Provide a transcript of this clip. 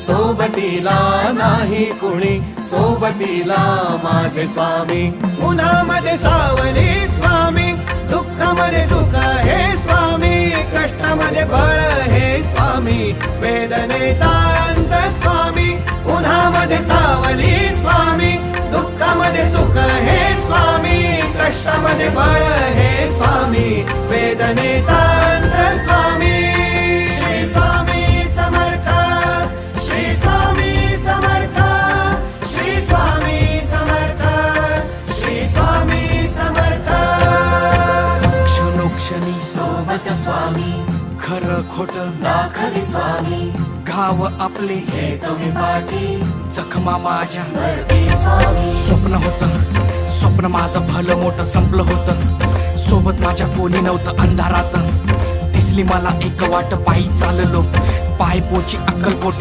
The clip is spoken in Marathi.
सोबतीला नाही कुणी, सोबतीला माझे स्वामी. उन्हामध्ये सावली स्वामी, दुःखामध्ये सुख हे स्वामी, कष्टामध्ये बळ हे स्वामी, वेदनेचा अंत स्वामी. उन्हामध्ये सावली स्वामी, दुःखामध्ये सुख हे स्वामी, कष्टामध्ये बळ हे स्वामी, वेदनेचा अंत स्वामी. श्री स्वामी समर्थ, श्री स्वामी समर्थ, श्री स्वामी समर्थ, श्री स्वामी समर्थ. क्षणोक्षणी सोबत स्वामी, खरं खोट दाखवी स्वामी, घाव आपले हे तुम्ही पाठी जखमा माझ्या. भरती स्वामी. स्वप्न होतं, स्वप्न माझं भलं मोठं संपलं होतं. सोबत माझ्या कोणी नव्हतं अंधारात. दिसली मला एक वाट, पायी चाललो पाय पोची अक्कलकोट.